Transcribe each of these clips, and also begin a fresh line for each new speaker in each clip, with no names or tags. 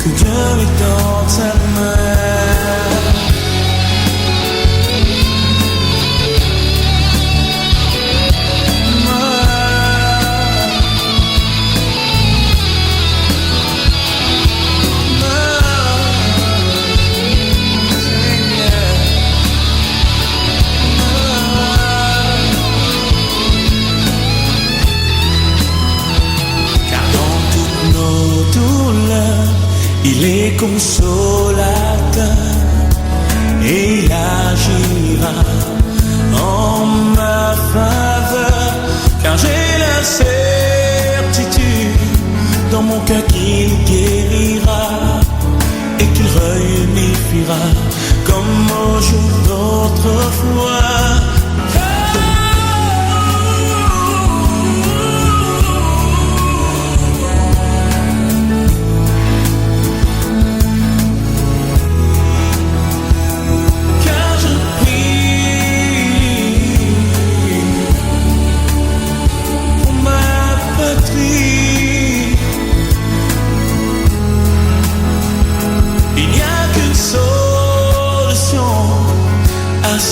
que Dieu lui tende sa main. Il est consolateur et il agira en ma faveur, car j'ai la certitude dans mon cœur qu'il guérira et qu'il réunifiera comme au jour d'autrefois.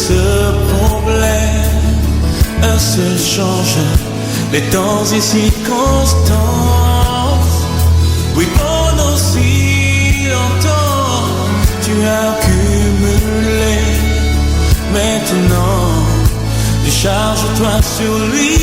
Ce problème, un seul change les temps et circonstances. Oui, pendant si longtemps tu as cumulé. Maintenant, décharge-toi sur lui.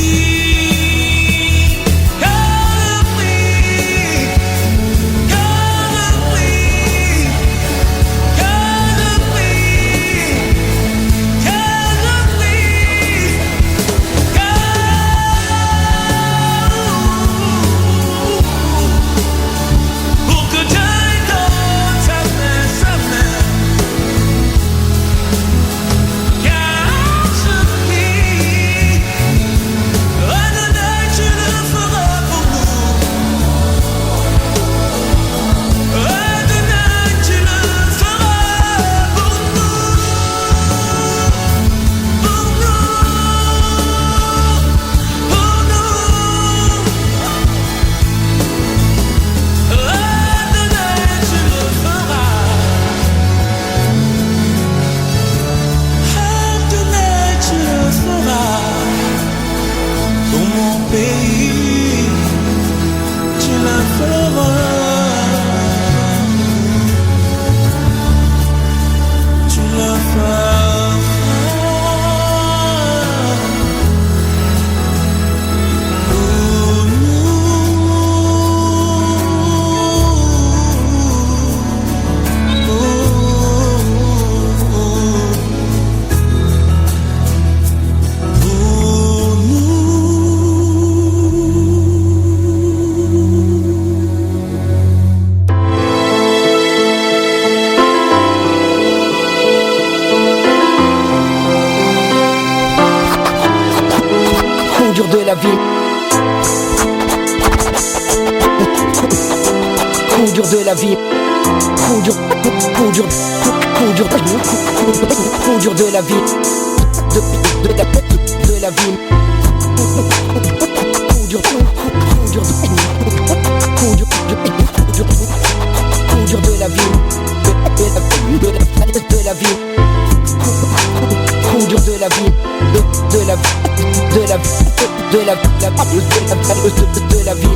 Coup dur de la vie, coup dur de la vie, de la vie, coup dur de la vie, de la vie, coup dur de la vie, de la vie.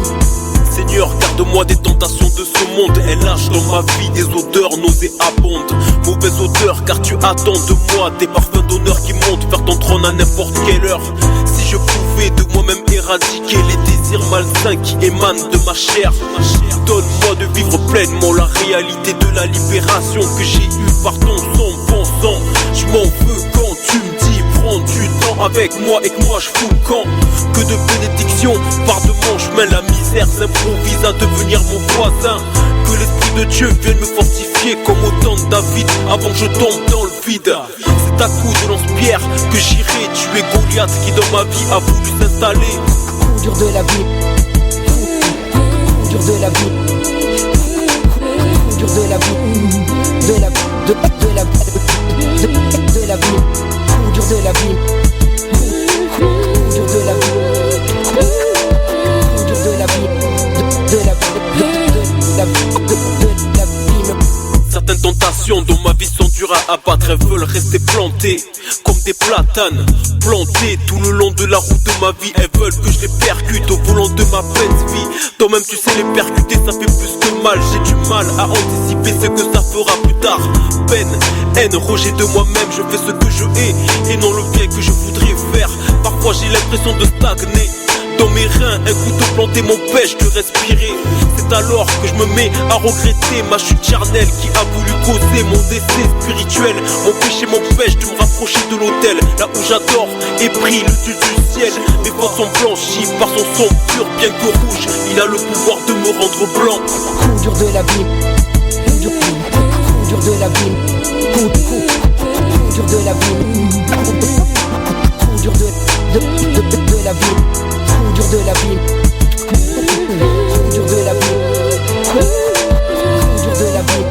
Seigneur, garde-moi des tentations de ce monde. Elle lâche dans ma vie des odeurs nauséabondes. Mauvaise odeur car tu attends de moi des parfums d'honneur qui montent vers ton trône à n'importe quelle heure. Si je pouvais de moi-même éradiquer les désirs malsains qui émanent de ma chair, donne-moi de vivre pleinement la réalité de la libération que j'ai eue par ton sang, bon sang. Je m'en veux quand tu me dis prends du temps avec moi et que moi je fous le camp. Que de bénédictions par de mon chemin, la misère s'improvise à devenir mon voisin. Que l'esprit de Dieu vienne me fortifier comme au temps de David avant que je tombe dans le vide. C'est à coup de lance-pierre que j'irai tuer Goliath qui dans ma vie a voulu s'installer.
Coup dur de la vie, coup dur de la vie, coup dur de la vie, de la vie, de la vie, de la vie, coup dur de la vie, coup dur de la vie, coup dur de la vie, de la vie, de la vie.
tentations dont ma vie sont dures à abattre. Elles veulent rester plantées comme des platanes, plantées tout le long de la route de ma vie. Elles veulent que je les percute au volant de ma belle vie. Toi-même tu sais les percuter, ça fait plus que mal. J'ai du mal à anticiper ce que ça fera plus tard. Peine, haine, rejet de moi-même. Je fais ce que je hais et non le bien que je voudrais faire. Parfois j'ai l'impression de stagner. Dans mes reins, un couteau planté m'empêche de respirer. C'est alors que je me mets à regretter ma chute charnelle qui a voulu causer mon décès spirituel. Mon péché m'empêche de me rapprocher de l'autel, là où j'adore et prie le Dieu du ciel. Mes fautes sont blanchies par son sang pur, bien que rouge. Il a le pouvoir de me rendre blanc.
Coup dur de la vie, coup dur de la vie, coup dur de la vie, coup dur de la vie. Coup dur de la vie, coup dur de la vie, coup dur de la vie,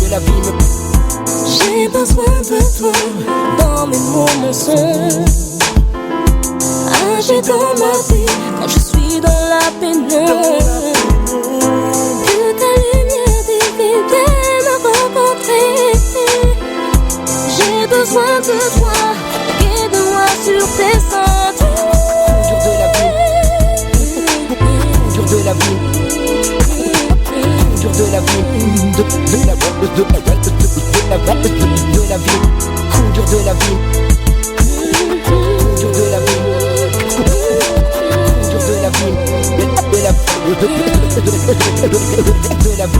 de la vie.
J'ai besoin de toi dans mes moments sombres, âgé dans ma vie quand je suis dans la pénombre. Que ta lumière divine vienne me rencontrer. J'ai besoin de toi. Sur tes sentiers.
Coup dur de la vie, coup dur de la vie, coup dur de la vie, de la vie, coup dur de la vie, coup dur de la vie, coup dur de la vie, de la vie.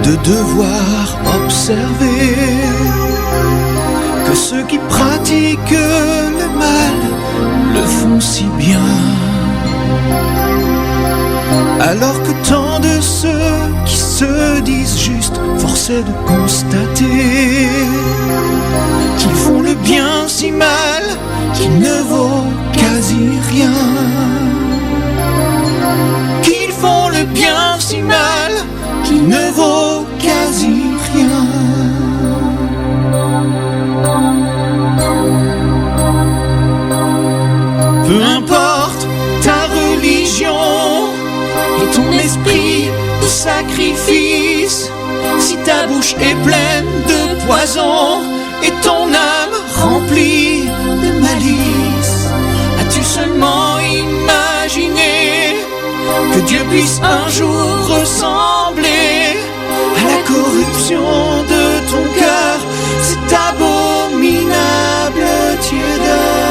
de devoir observer que ceux qui pratiquent le mal le font si bien, alors que tant de ceux qui se disent justes, force est de constater qu'ils font le bien si mal qu'il ne vaut quasi rien, qu'ils font le bien si mal qu'il ne vaut quasi rien. Peu importe ta religion et ton esprit de sacrifice, si ta bouche est pleine de poison et ton âme remplie de malice, as-tu seulement imaginé que Dieu puisse un jour ressembler à la corruption de ton cœur? C'est abominable, tiédeur.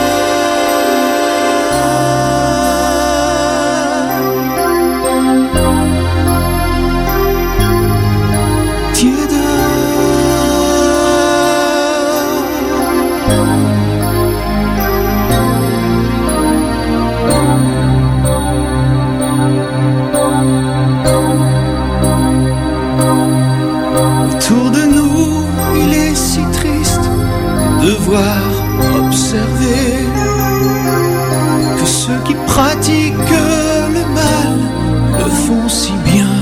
Autour de nous, il est si triste de devoir observer que ceux qui pratiquent le mal le font si bien,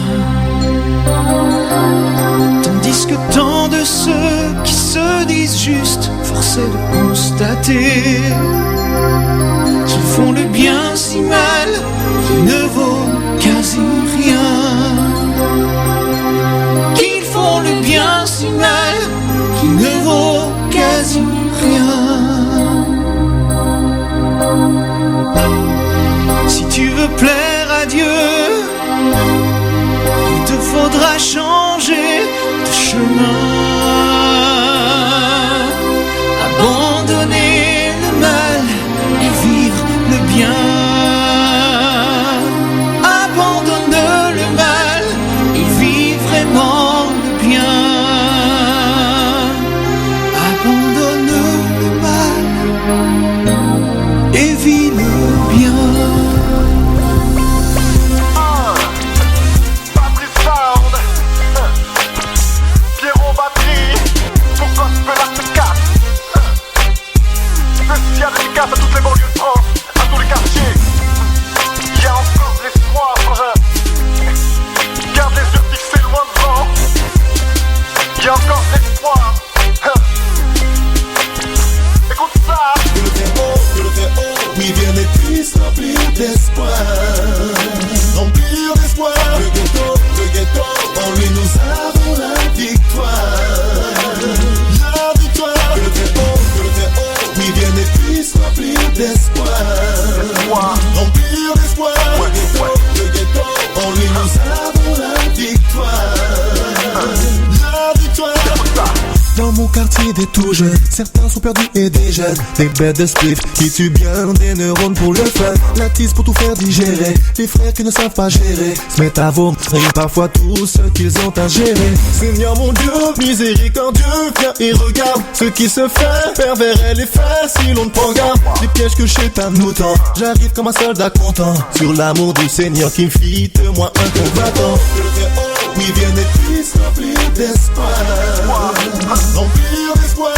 tandis que tant de ceux qui se disent juste, force est de constater qu'ils font le bien si mal qu'il ne vaut quasi rien. Qu'ils font le bien si mal qu'il ne vaut quasi rien. Si tu veux plaire à Dieu, il te faudra changer de chemin. Abandonner le mal et vivre le bien. Abandonne le mal et vis vraiment le bien. Abandonne le mal et vis le bien.
À toutes les banlieues de France, à tous les quartiers. Il y a encore de l'espoir, frangin. Garde les yeux fixés loin devant. Il y a encore de l'espoir. Écoute ça.
Que le très haut, oui viens et puisse remplir d'espoir. Remplir d'espoir. Le ghetto, en lui nous avons la victoire. La victoire. Que le très haut, oui viens et puisse remplir d'espoir. Remplir d'espoir. Le ghetto, en lui nous avons la victoire. La victoire. Dans mon quartier des tout jeunes, certains sont perdus et des jeunes. Des bêtes de spliff qui tuent bien des neurones pour le fun. La tisse pour tout faire digérer. Les frères qui ne savent pas gérer se mettent à vomir parfois tout ce qu'ils ont à gérer. Seigneur mon Dieu, miséricordieux, viens et regarde ce qui se fait. Pervers et les faits si l'on ne prend garde. Les pièges que Chétan nous tend. J'arrive comme un soldat content sur l'amour du Seigneur qui me fit de moi un combattant. Oui, viens et puisse remplir d'espoir. Remplir d'espoir.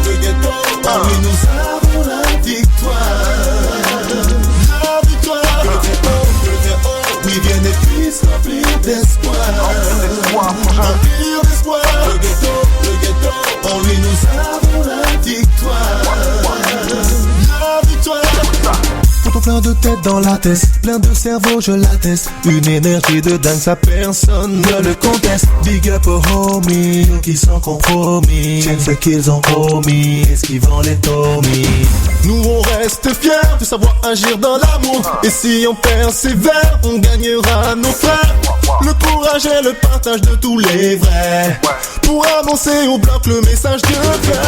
Le ghetto, en lui nous avons la victoire. La victoire. Que le très haut, oui, viens et puisse remplir d'espoir. Remplir d'espoir. Le ghetto, en lui nous avons la victoire. La victoire. Pourtant plein de têtes dans la tête, plein de cerveau je l'atteste. Une énergie de dingue, ça personne ne le conteste. Big up aux homies, qui sont compromis. Tiennent ce qu'ils ont promis, esquivant les tomies. Nous on reste fiers de savoir agir dans l'amour. Et si on persévère, on gagnera nos frères. Le courage et le partage de tous les vrais. Pour annoncer au bloc le message de paix.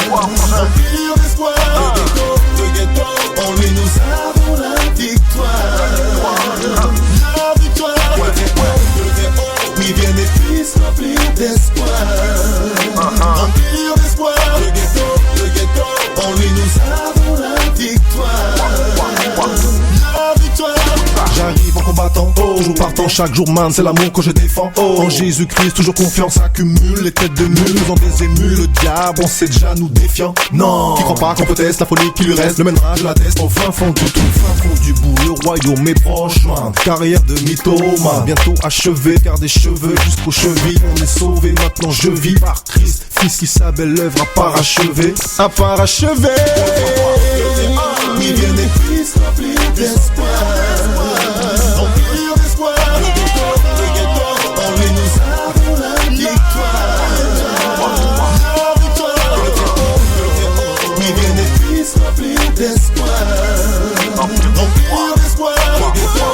Remplir d'espoir. Le ghetto, en lui nous avons la victoire. La victoire. Oui, viens et puisse remplir d'espoir. Remplir d'espoir. Le ghetto, en lui nous avons la victoire. La victoire. J'arrive en combattant, toujours partant, chaque jour man, c'est l'amour que je défends. En Jésus-Christ, toujours confiance, accumule les têtes de mule, nous en des émules, le diable, on sait déjà nous défiant. Non, qui croit pas qu'on peut tester la folie qui lui reste, le mènera, je la teste, au fin fond du tout, fin fond du bout, le royaume est proche, man. Carrière de mythomane, bientôt achevé, car des cheveux jusqu'aux chevilles, on est sauvé, maintenant je vis par Christ, fils qui sa belle œuvre à parachever, à parachever. Oui, viens et puisse remplir d'espoir. Remplir d'espoir. Le ghetto, en lui nous avons la victoire. La victoire. Oui, viens et puisse remplir d'espoir. Remplir d'espoir. Le ghetto,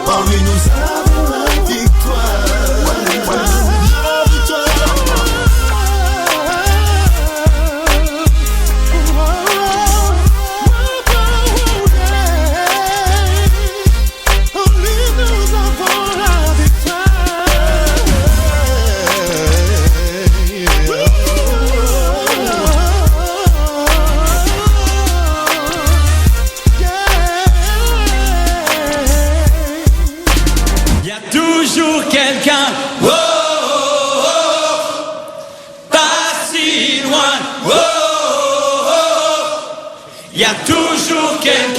en lui nous avons la victoire. La victoire.
Quelqu'un, oh, oh, oh, pas si loin, oh, oh, oh, y a toujours quelqu'un.